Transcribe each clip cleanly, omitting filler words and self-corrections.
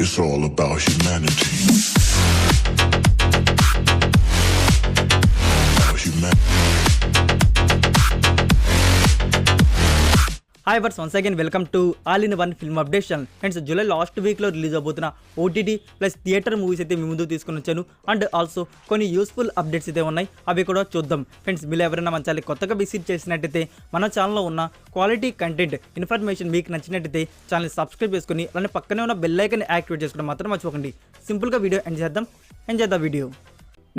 It's all about humanity. Hi viewers once again welcome to all in one film updation. Friends, July last వీక్లో release అవబోతున్న OTT plus theatre movies అయితే మీ ముందు తీసుకొని వచ్చాను. And also కొన్ని useful updates అయితే ఉన్నాయి, అవి కూడా చూద్దాం. ఫ్రెండ్స్, మీరు ఎవరైనా మన ఛానల్ కొత్తగా విజిట్ చేసినట్టయితే మన ఛానల్లో ఉన్న క్వాలిటీ కంటెంట్ ఇన్ఫర్మేషన్ మీకు నచ్చినట్టయితే ఛానల్ సబ్స్క్రైబ్ చేసుకుని అలానే పక్కనే ఉన్న బెల్ ఐకాన్ యాక్టివేట్ చేసుకోవడం మాత్రం మర్చిపోకండి. సింపుల్గా video enjoy the video.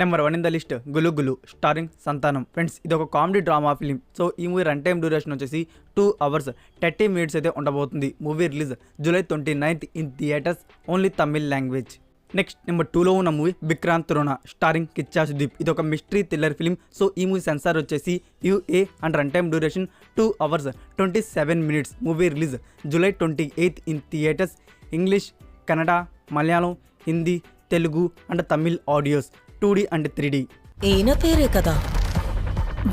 Number 1 in the list Gulu Gulu starring Santhanam. Friends, ఇది ఒక కామెడీ డ్రామా ఫిలిం. సో ఈ మూవీ రన్ టైమ్ డ్యూరేషన్ వచ్చేసి 2 hours 30 minutes అయితే ఉండబోతుంది. Movie release July 29th in theatres, only Tamil language. Next number 2లో ఉన్న మూవీ విక్రాంత్ రోనా స్టారింగ్ కిచ్చా సుదీప్. ఇది ఒక మిస్టరీ థ్రిల్లర్ ఫిలిం. సో ఈ మూవీ సెన్సార్ వచ్చేసి UA and run time duration 2 hours 27 minutes. Movie release July 28th in theatres, English, Kannada, Malayalam, Hindi, Telugu and Tamil audios, 2D and 3D. ఈయన పేరే కదా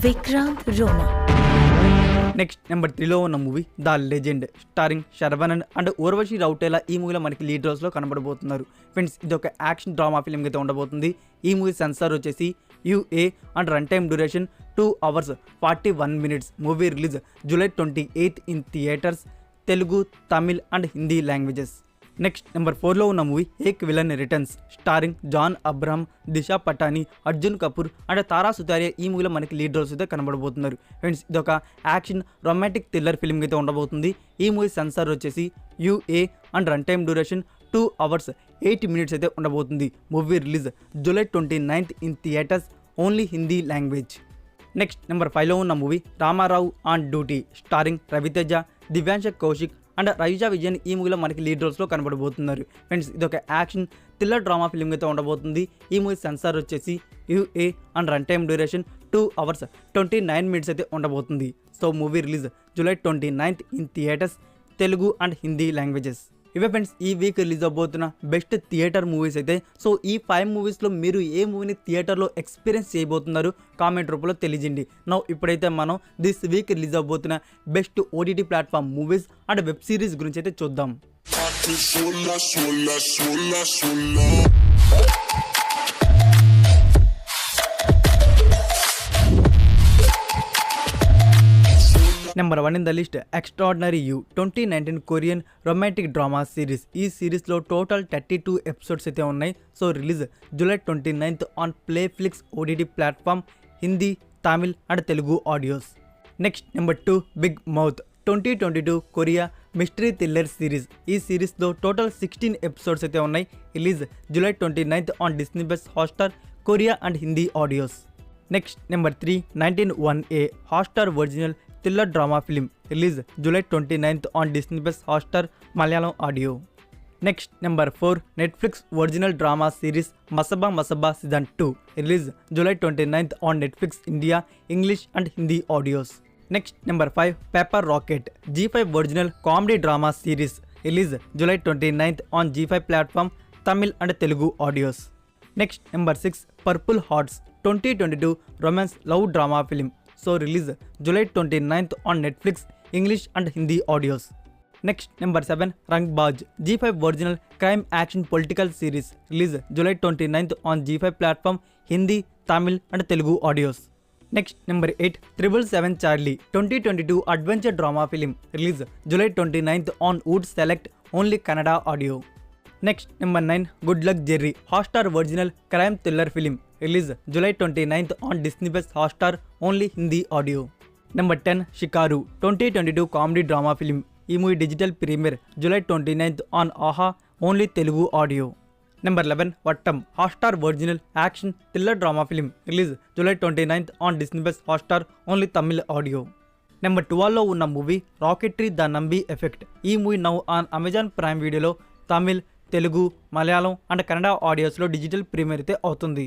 Vikrant Rona. Next number 3లో ఉన్న movie the Legend starring Saravanan and Urvashi Rautela. ఈ మూవీలో మనకి లీడ్ రోల్స్లో కనబడబోతున్నారు. ఫ్రెండ్స్, ఇది ఒక యాక్షన్ డ్రామా ఫిల్మ్ అయితే ఉండబోతుంది. ఈ మూవీ సెన్సార్ వచ్చేసి UA and run time duration 2 hours 41 minutes. Movie release July 28th in theatres, Telugu, Tamil and Hindi languages. Next number 4లో ఉన్న movie Ek villain returns starring John Abraham, Disha Patani, Arjun Kapoor and Tara Sutaria. ఈ మూవీలో మనకి లీడ్ రోల్స్ అయితే కనబడబోతున్నారు. ఫ్రెండ్స్, ఇది ఒక యాక్షన్ రొమాంటిక్ థ్రిల్లర్ ఫిల్మ్ అయితే ఉండబోతుంది. ఈ మూవీ సెన్సార్ వచ్చేసి UA and run time duration 2 hours 8 minutes అయితే ఉండబోతుంది. Movie release July 29th in theatres, only Hindi language. Next number 5లో ఉన్న movie Ramarao on duty starring Ravi Teja, Divyansha Kaushik and Rajisha Vijayan. ఈ మూవీలో మనకి లీడ్ రోల్స్లో కనబడబోతున్నారు. ఫ్రెండ్స్, ఇది ఒక యాక్షన్ థ్రిల్లర్ డ్రామా ఫిల్మ్ అయితే ఉండబోతుంది. ఈ మూవీ సెన్సార్ వచ్చేసి UA and run time duration 2 hours 29 minutes అయితే ఉండబోతుంది. So movie release July 29th in theatres, Telugu and Hindi languages. ఇవే ఫ్రెండ్స్, ఈ వీక్ రిలీజ్ అవబోతున్న బెస్ట్ థియేటర్ మూవీస్ అయితే. సో ఈ 5 మూవీస్లో మీరు ఏ మూవీని థియేటర్లో ఎక్స్పీరియన్స్ చేయబోతున్నారు కామెంట్ రూపంలో తెలియజేయండి. ఇప్పుడైతే మనం దిస్ వీక్ రిలీజ్ అవబోతున్న best OTT platform movies and web series గురించి అయితే చూద్దాం. Number 1 in the list extraordinary you 2019 Korean romantic drama series. ఈ సిరీస్లో టోటల్ 32 ఎపిసోడ్స్ అయితే ఉన్నాయి. So release July 29th on Playflix OTT platform, Hindi, Tamil and Telugu audios. Next number 2 big mouth 2022 Korea mystery thriller series. ఈ సిరీస్లో total 16 episodes అయితే ఉన్నాయి. Release July 29th on Disney plus Hotstar, Korea and Hindi audios. Next number 3 1901A Hotstar original thriller drama film. Release July 29th on Disney plus Hotstar, Malayalam audio. Next number 4 Netflix original drama series Masaba Masaba season 2. Release July 29th on Netflix India, English and Hindi audios. Next number 5 paper rocket G5 original comedy drama series. Release July 29th on G5 platform, Tamil and Telugu audios. Next number 6 purple hearts 2022 romance love drama film. So release July 29th on Netflix, English and Hindi audios. Next number 7 Rangbaaz G5 original crime action political series. Release July 29th on G5 platform, Hindi, Tamil and Telugu audios. Next number 8 777 Charlie 2022 adventure drama film. Release July 29th on Voot select, only Kannada audio. Next number 9 good luck Jerry Hotstar original crime thriller film. Release July 29th on Disney plus Hotstar, only Hindi audio. Number 10 Shikaru 2022 comedy drama film. ఈ movie digital premiere July 29th on Aha, only Telugu audio. Number 11 Vattam Hotstar original action thriller drama film. Release July 29th on Disney plus Hotstar, only Tamil audio. Number 12లో ఉన్న movie Rocketry the Nambi effect. ఈ movie now on Amazon Prime వీడియోలో Tamil, Telugu, Malayalam and Kannada ఆడియోస్లో digital premiere అయితే అవుతుంది.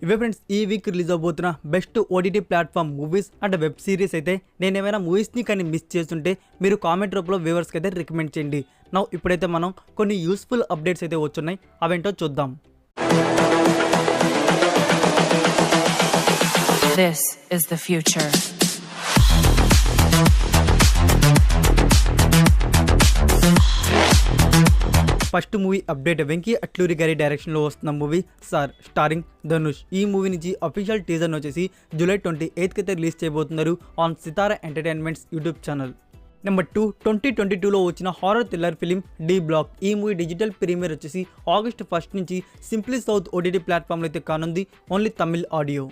ఇవే friends, ఈ week release అవబోతున్న best OTT platform movies and web series అయితే. నేను ఏమైనా మూవీస్ని కానీ మిస్ చేస్తుంటే మీరు కామెంట్ రూపంలో వ్యూవర్స్కి అయితే రికమెండ్ చేయండి. ఇప్పుడైతే మనం కొన్ని యూస్ఫుల్ అప్డేట్స్ అయితే వచ్చున్నాయి, అవేంటో చూద్దాం. This is the future. First movie update Venky Atluri గారి డైరెక్షన్లో వస్తున్న మూవీ సార్ స్టారింగ్ ధనుష్. ఈ మూవీ నుంచి అఫీషియల్ టీజర్ను వచ్చేసి జూలై 28th అయితే రిలీజ్ చేయబోతున్నారు on Sitara entertainments YouTube channel. Number 2, 2022లో వచ్చిన horror thriller film D block. ఈ మూవీ డిజిటల్ ప్రీమియర్ వచ్చేసి August 1 నుంచి సింప్లీ సౌత్ OTT ప్లాట్ఫామ్లో అయితే కానుంది, only Tamil audio.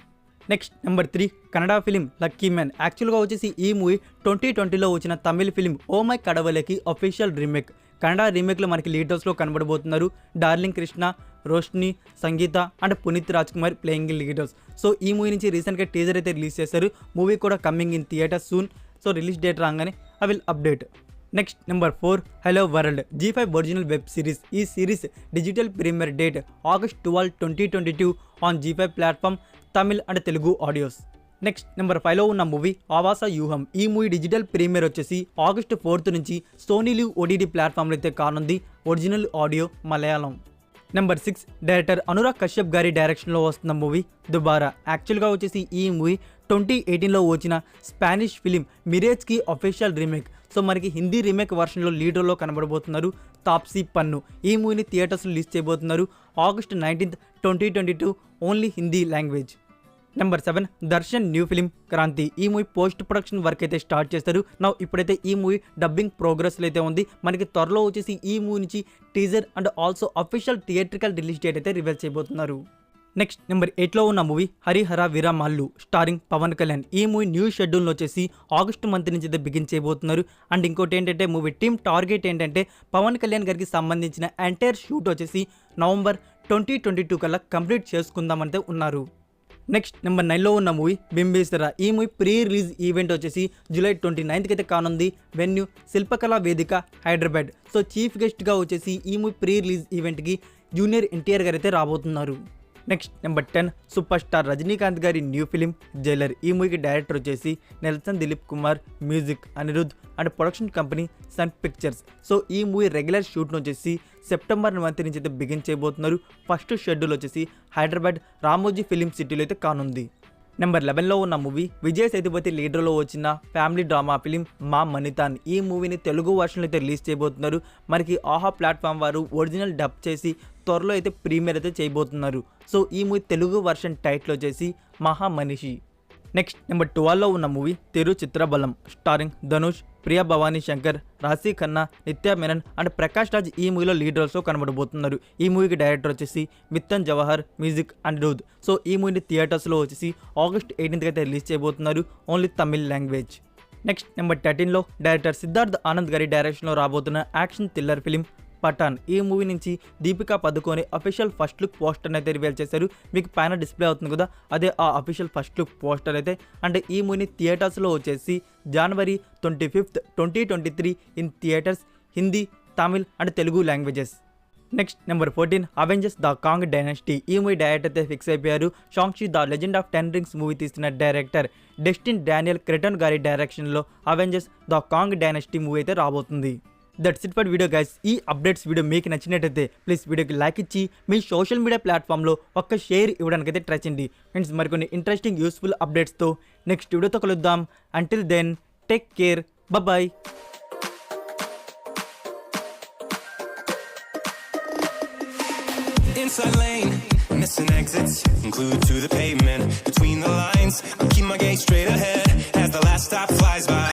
Next number 3, Kannada film lucky man. యాక్చువల్గా వచ్చేసి ఈ మూవీ 2020లో వచ్చిన తమిళ్ ఫిలిం ఓ మై కడవలకి అఫీషియల్ రీమేక్. కన్నడ రీమేక్లో మనకి లీడర్స్లో కనబడబోతున్నారు darling Krishna, Roshni, Sangeetha and Puneeth Raj Kumar playing leaders. So ఈ మూవీ నుంచి రీసెంట్గా టీజర్ అయితే రిలీజ్ చేశారు. మూవీ కూడా coming in theatre soon. So release date రాగానే I will update. Next number 4, hello world. G5 original web series. ఈ series digital premiere date August 12, 2022 on G5 platform, Tamil and Telugu audios. Next number 5లో ఉన్న movie Aavasa Vyuham. ఈ movie digital premiere వచ్చేసి August 4 నుంచి Sony live OTT ప్లాట్ఫామ్లో అయితే కానుంది, original audio Malayalam. Number 6, director Anurag Kashyap గారి డైరెక్షన్లో వస్తున్న మూవీ దుబారా. యాక్చువల్గా వచ్చేసి ఈ మూవీ 2018లో వచ్చిన స్పానిష్ ఫిలిం మిరేజ్కి అఫీషియల్ రీమేక్. సో మనకి హిందీ రీమేక్ వర్షన్లో లీడర్లో కనబడబోతున్నారు తాప్సీ పన్ను. ఈ మూవీని థియేటర్స్ రిలీజ్ చేయబోతున్నారు August 19, 2022 only Hindi language. Number 7, Darshan new film Kranti. ఈ మూవీ పోస్ట్ ప్రొడక్షన్ వర్క్ అయితే స్టార్ట్ చేస్తారు. ఇప్పుడైతే ఈ మూవీ డబ్బింగ్ ప్రోగ్రెస్లో అయితే ఉంది. మనకి త్వరలో వచ్చేసి ఈ మూవీ నుంచి teaser and also official theatrical release date అయితే రివీల్ చేయబోతున్నారు. నెక్స్ట్ నెంబర్ 8లో ఉన్న మూవీ హరిహర వీరమల్లు స్టారింగ్ పవన్ కళ్యాణ్. ఈ మూవీ న్యూ షెడ్యూల్లో వచ్చేసి August మంత్ నుంచి అయితే బిగిన్ చేయబోతున్నారు. అండ్ ఇంకోటి ఏంటంటే మూవీ టీమ్ టార్గెట్ ఏంటంటే పవన్ కళ్యాణ్ గారికి సంబంధించిన ఎంటైర్ షూట్ వచ్చేసి November 2022 కల్లా కంప్లీట్ చేసుకుందామంటే ఉన్నారు. నెక్స్ట్ నెంబర్ 9లో ఉన్న మూవీ బింబేశ్వర. ఈ మూవీ ప్రీ రిలీజ్ ఈవెంట్ వచ్చేసి July 29th అయితే కానుంది, వెన్యూ శిల్పకళా వేదిక హైదరాబాద్. సో చీఫ్ గెస్ట్గా వచ్చేసి ఈ మూవీ ప్రీ రిలీజ్ ఈవెంట్కి జూనియర్ ఎన్టీఆర్ గారు అయితే రాబోతున్నారు. Next number 10, super star Rajinikanth గారి న్యూ ఫిలిం జైలర్. ఈ మూవీకి డైరెక్టర్ వచ్చేసి Nelson Dilip Kumar, music Anirudh and production company Sun Pictures. So ఈ మూవీ రెగ్యులర్ షూట్ను వచ్చేసి September మంత్ నుంచి అయితే బిగిన్ చేయబోతున్నారు. ఫస్ట్ షెడ్యూల్ వచ్చేసి హైదరాబాద్ రామోజీ ఫిలిం సిటీలో అయితే కానుంది. నెంబర్ 11లో ఉన్న మూవీ విజయ్ సేతుపతి లీడర్లో వచ్చిన ఫ్యామిలీ డ్రామా ఫిలిం మా మణితాన్. ఈ మూవీని తెలుగు వర్షన్లో అయితే రిలీజ్ చేయబోతున్నారు. మనకి ఆహా ప్లాట్ఫామ్ వారు ఒరిజినల్ డబ్ చేసి త్వరలో అయితే ప్రీమియర్ అయితే చేయబోతున్నారు. సో ఈ మూవీ తెలుగు వర్షన్ టైటిల్ వచ్చేసి మహామనిషి. నెక్స్ట్ నెంబర్ 12లో ఉన్న movie Thiruchitrambalam starring Dhanush, Priya Bhavani Shankar, Raashi Khanna, Nithya Menen and Prakash Raj ఈ మూవీలో లీడర్స్లో కనబడబోతున్నారు. ఈ మూవీకి డైరెక్టర్ వచ్చేసి మిత్తన్ జవహర్, మ్యూజిక్ అనిరుద్. సో ఈ మూవీని థియేటర్స్లో వచ్చేసి August 18th అయితే రిలీజ్ చేయబోతున్నారు, only Tamil language. Next number 13లో డైరెక్టర్ సిద్ధార్థ్ ఆనంద్ గారి డైరెక్షన్లో రాబోతున్న యాక్షన్ థ్రిల్లర్ ఫిలిం పఠాన్. ఈ మూవీ నుంచి Deepika Padukone official first look poster అయితే రివీల్ చేశారు. మీకు పైన డిస్ప్లే అవుతుంది కదా, అదే ఆ అఫీషియల్ ఫస్ట్ లుక్ పోస్టర్ అయితే. అంటే ఈ మూవీని థియేటర్స్లో వచ్చేసి January 25th, 2023 in theatres, Hindi, Tamil and Telugu languages. Next number 14, Avengers the Kang dynasty. ఈ మూవీ డైరెక్టర్ అయితే ఫిక్స్ అయిపోయారు. Shang Chi the legend of 10 rings movie తీసిన డైరెక్టర్ డెస్టిన్ డానియల్ క్రెటన్ గారి డైరెక్షన్లో Avengers the Kang dynasty movie అయితే రాబోతుంది. That's it for video guys. ఈ updates video మీకు నచ్చినట్టయితే ప్లీజ్ వీడియోకి లైక్ ఇచ్చి మీ సోషల్ మీడియా ప్లాట్ఫామ్లో ఒక్క షేర్ ఇవ్వడానికైతే ట్రై చేయండి ఫ్రెండ్స్. మరికొన్ని ఇంట్రెస్టింగ్ యూస్ఫుల్ అప్డేట్స్తో నెక్స్ట్ వీడియోతో కలుద్దాం. Until then take care, bye. Inside lane, missing exits, glued to the pavement. Between the lines, I keep my gaze straight ahead as the last stop flies by.